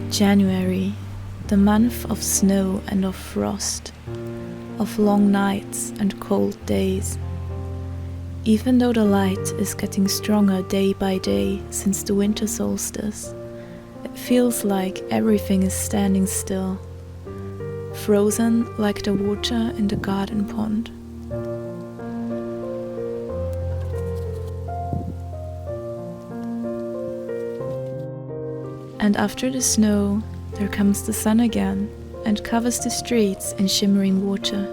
January, the month of snow and of frost, of long nights and cold days. Even though the light is getting stronger day by day since the winter solstice, it feels like everything is standing still, frozen like the water in the garden pond. And after the snow, there comes the sun again and covers the streets in shimmering water.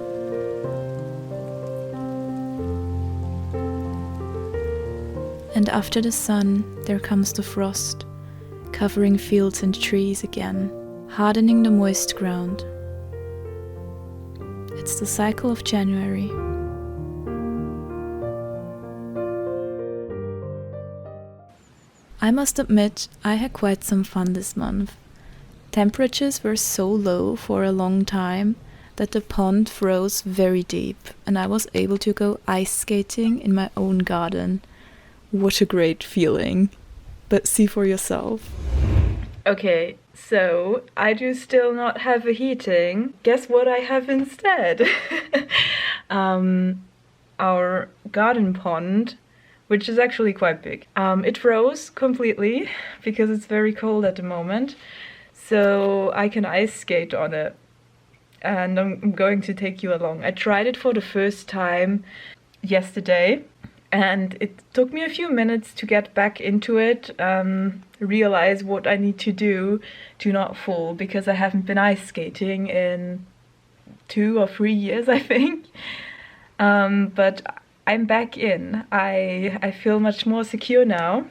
And after the sun, there comes the frost, covering fields and trees again, hardening the moist ground. It's the cycle of January. I must admit, I had quite some fun this month. Temperatures were so low for a long time that the pond froze very deep and I was able to go ice skating in my own garden. What a great feeling. But see for yourself. Okay, so I do still not have a heating. Guess what I have instead? Our garden pond, which is actually quite big. It froze completely because it's very cold at the moment. So I can ice skate on it. And I'm going to take you along. I tried it for the first time yesterday. And it took me a few minutes to get back into it, realize what I need to do to not fall, because I haven't been ice skating in 2 or 3 years, I think. But I'm back in. I feel much more secure now.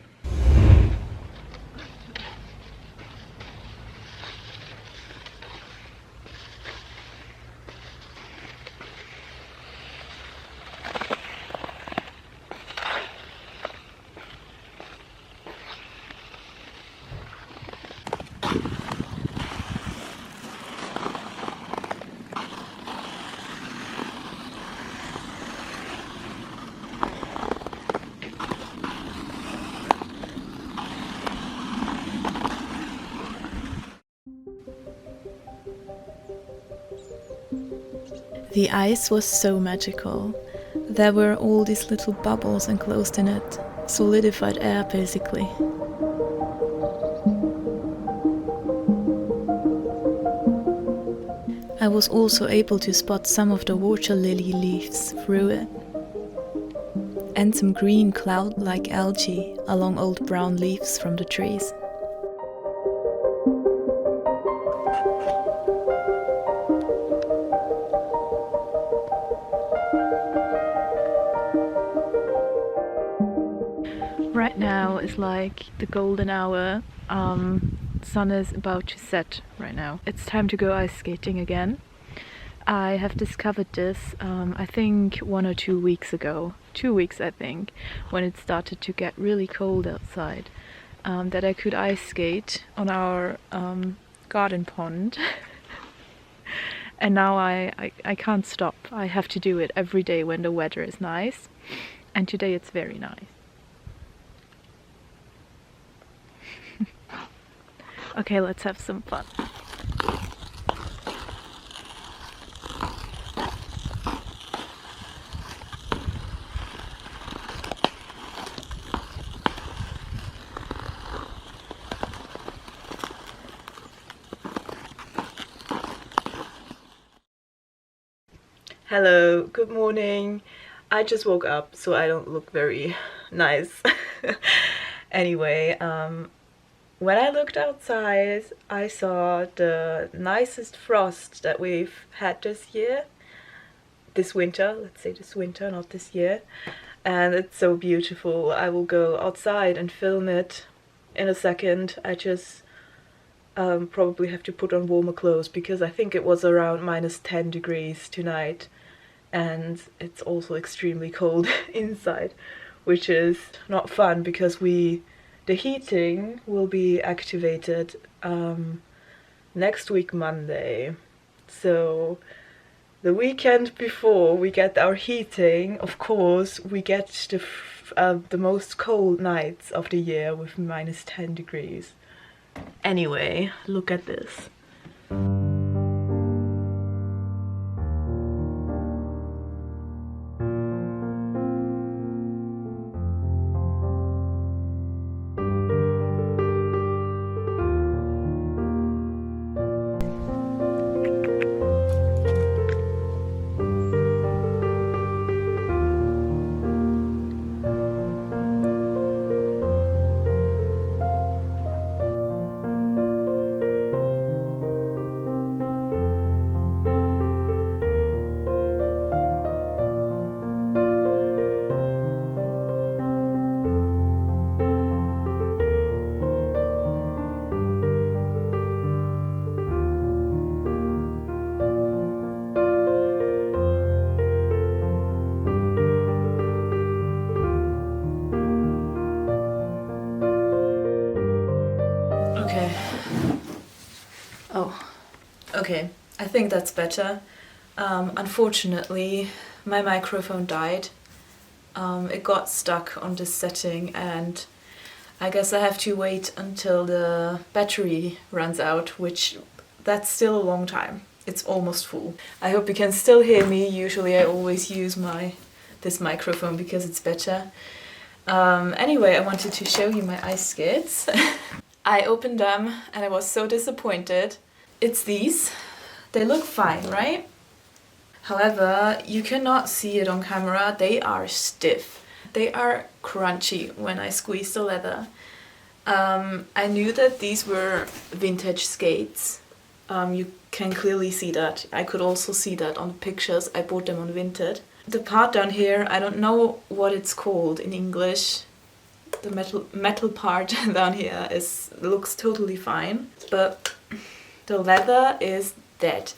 The ice was so magical. There were all these little bubbles enclosed in it, solidified air basically. I was also able to spot some of the water lily leaves through it, and some green cloud-like algae along old brown leaves from the trees. Right now is like the golden hour. Sun is about to set right now. It's time to go ice skating again. I have discovered this, I think 1 or 2 weeks ago. 2 weeks, I think, when it started to get really cold outside. That I could ice skate on our garden pond. And now I can't stop. I have to do it every day when the weather is nice. And today it's very nice. Okay, let's have some fun. Hello, good morning. I just woke up, so I don't look very nice. Anyway, when I looked outside, I saw the nicest frost that we've had this year. This winter, let's say this winter, not this year. And it's so beautiful. I will go outside and film it in a second. I just probably have to put on warmer clothes because I think it was around -10 degrees tonight. And it's also extremely cold inside, which is not fun because the heating will be activated next week Monday. So the weekend before we get our heating, of course, we get the most cold nights of the year with -10 degrees. Anyway, look at this. Okay. Oh, okay. I think that's better. Unfortunately, my microphone died. It got stuck on this setting, and I guess I have to wait until the battery runs out, which that's still a long time. It's almost full. I hope you can still hear me. Usually I always use this microphone because it's better. Anyway, I wanted to show you my ice skates. I opened them and I was so disappointed. It's these. They look fine, right? However, you cannot see it on camera. They are stiff. They are crunchy when I squeeze the leather. I knew that these were vintage skates. You can clearly see that. I could also see that on the pictures. I bought them on Vinted. The part down here, I don't know what it's called in English. The metal part down here looks totally fine, but the leather is dead.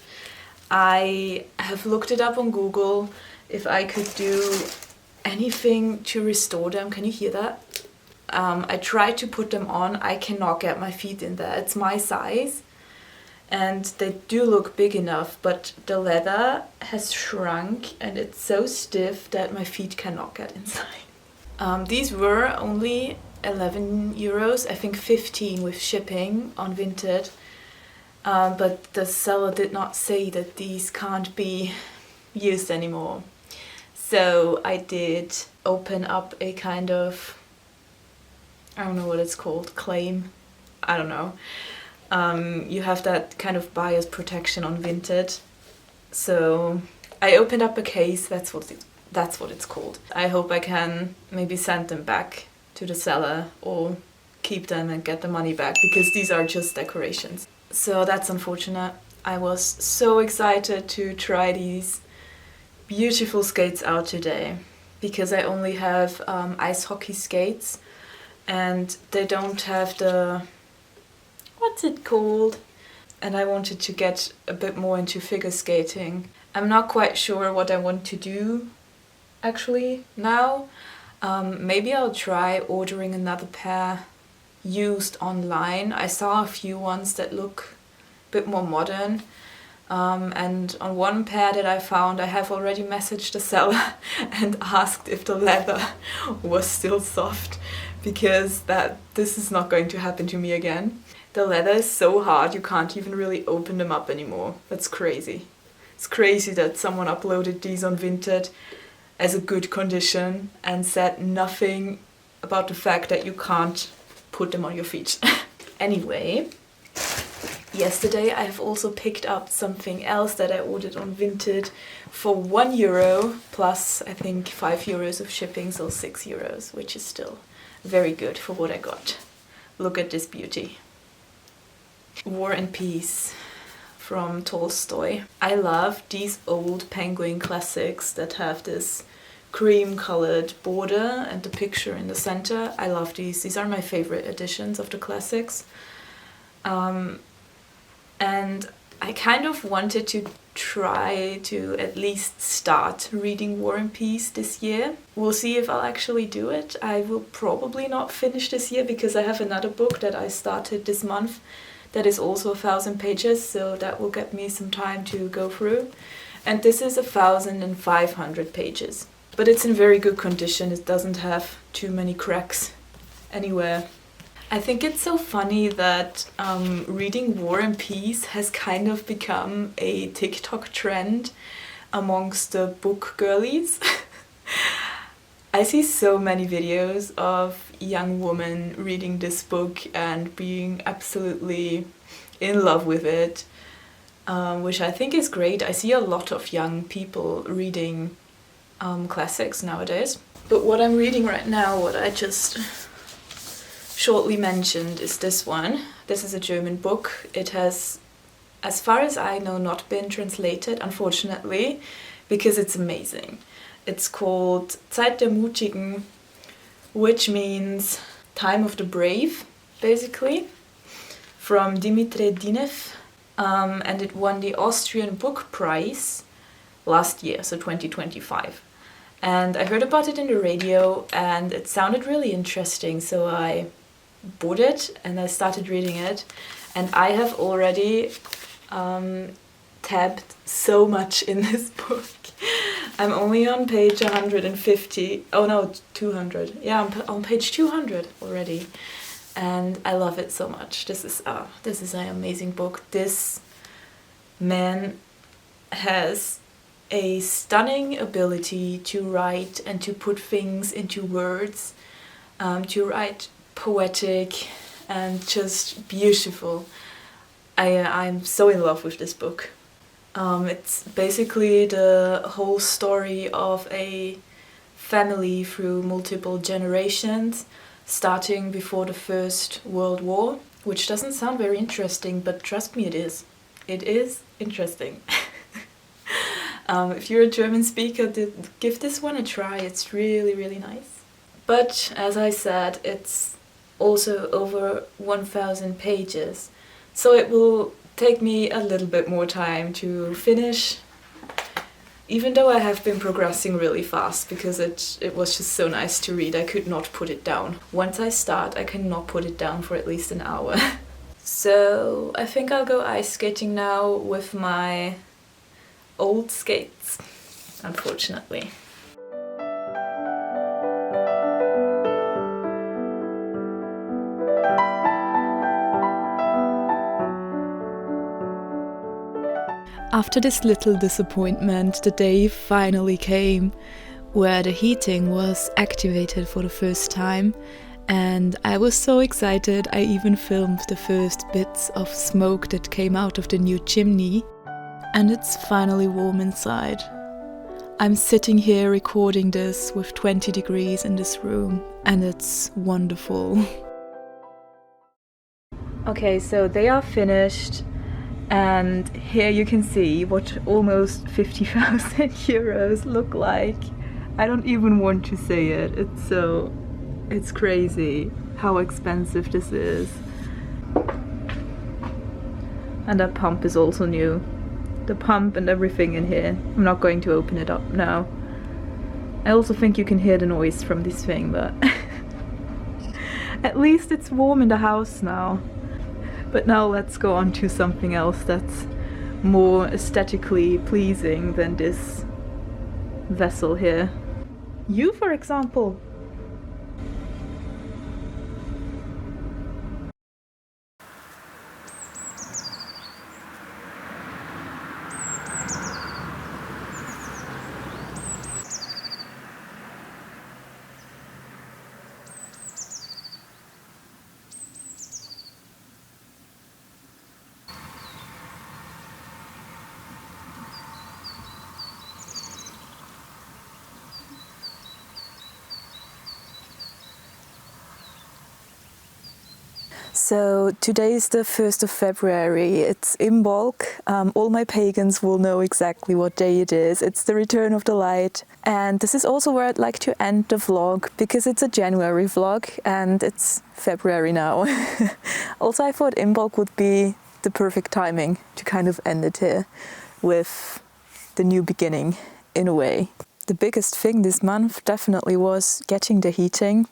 I have looked it up on Google if I could do anything to restore them. Can you hear that? I tried to put them on. I cannot get my feet in there. It's my size and they do look big enough, but the leather has shrunk and it's so stiff that my feet cannot get inside. These were only 11 euros, I think 15 with shipping on Vinted. But the seller did not say that these can't be used anymore. So I did open up a kind of, I don't know what it's called, claim. I don't know. You have that kind of buyer's protection on Vinted. So I opened up a case, that's what it's called. I hope I can maybe send them back to the seller or keep them and get the money back, because these are just decorations. So that's unfortunate. I was so excited to try these beautiful skates out today, because I only have ice hockey skates and they don't have the, what's it called? And I wanted to get a bit more into figure skating. I'm not quite sure what I want to do actually now. Maybe I'll try ordering another pair used online. I saw a few ones that look a bit more modern, and on one pair that I found, I have already messaged the seller and asked if the leather was still soft, because this is not going to happen to me again. The leather is so hard you can't even really open them up anymore. That's crazy. It's crazy that someone uploaded these on Vinted as a good condition and said nothing about the fact that you can't put them on your feet. Anyway, yesterday I have also picked up something else that I ordered on Vinted for €1 plus I think €5 of shipping, so €6, which is still very good for what I got. Look at this beauty. War and Peace from Tolstoy. I love these old penguin classics that have this cream-colored border and the picture in the center. I love these. These are my favorite editions of the classics. And I kind of wanted to try to at least start reading War and Peace this year. We'll see if I'll actually do it. I will probably not finish this year because I have another book that I started this month that is also 1,000 pages, so that will get me some time to go through. And this is 1,500 pages. But it's in very good condition. It doesn't have too many cracks anywhere. I think it's so funny that reading War and Peace has kind of become a TikTok trend amongst the book girlies. I see so many videos of young women reading this book and being absolutely in love with it, which I think is great. I see a lot of young people reading classics nowadays. But what I'm reading right now, what I just shortly mentioned, is this one. This is a German book. It has, as far as I know, not been translated, unfortunately, because it's amazing. It's called Zeit der Mutigen, which means Time of the Brave, basically, from Dimitri Dinev, and it won the Austrian Book Prize last year, so 2025. And I heard about it in the radio and it sounded really interesting, so I bought it and I started reading it. And I have already tabbed so much in this book. I'm only on page 150. Oh no, 200. Yeah, I'm on page 200 already. And I love it so much. This is an amazing book. This man has a stunning ability to write and to put things into words, to write poetic and just beautiful. I'm so in love with this book. It's basically the whole story of a family through multiple generations, starting before the First World War, which doesn't sound very interesting, but trust me, it is. It is interesting. If you're a German speaker, give this one a try. It's really, really nice. But as I said, it's also over 1,000 pages. So it will take me a little bit more time to finish, even though I have been progressing really fast because it was just so nice to read. I could not put it down. Once I start, I cannot put it down for at least an hour. So I think I'll go ice skating now with my old skates, unfortunately. After this little disappointment, the day finally came where the heating was activated for the first time, and I was so excited I even filmed the first bits of smoke that came out of the new chimney. And it's finally warm inside. I'm sitting here recording this with 20 degrees in this room, and it's wonderful. Okay, so they are finished, and here you can see what almost 50,000 euros look like. I don't even want to say it. It's crazy how expensive this is. And that pump is also new. The pump and everything in here. I'm not going to open it up now. I also think you can hear the noise from this thing, but at least it's warm in the house now. But now let's go on to something else that's more aesthetically pleasing than this vessel here. You, for example. So today is the 1st of February, it's Imbolc. All my pagans will know exactly what day it is. It's the return of the light. And this is also where I'd like to end the vlog, because it's a January vlog and it's February now. Also, I thought Imbolc would be the perfect timing to kind of end it here with the new beginning in a way. The biggest thing this month definitely was getting the heating.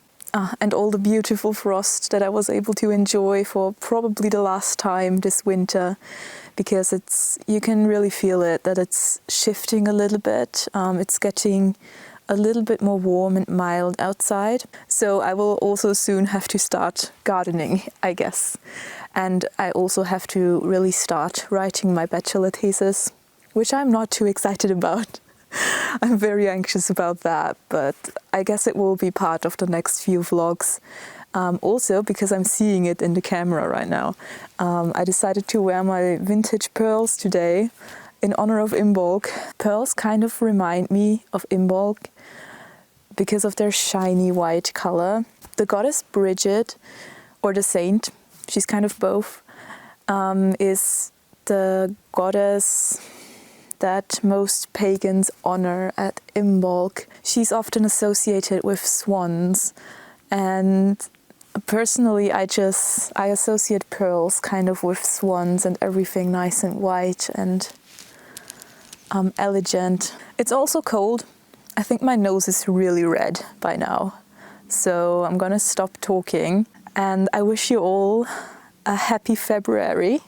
And all the beautiful frost that I was able to enjoy for probably the last time this winter, because you can really feel it, that it's shifting a little bit. It's getting a little bit more warm and mild outside. So I will also soon have to start gardening, I guess. And I also have to really start writing my bachelor thesis, which I'm not too excited about. I'm very anxious about that, but I guess it will be part of the next few vlogs. Also, because I'm seeing it in the camera right now, I decided to wear my vintage pearls today in honor of Imbolc. Pearls kind of remind me of Imbolc because of their shiny white color. The goddess Bridget, or the saint, she's kind of both, is the goddess that most pagans honor at Imbolc. She's often associated with swans, and personally I associate pearls kind of with swans and everything nice and white and elegant. It's also cold. I think my nose is really red by now, so I'm gonna stop talking, and I wish you all a happy February.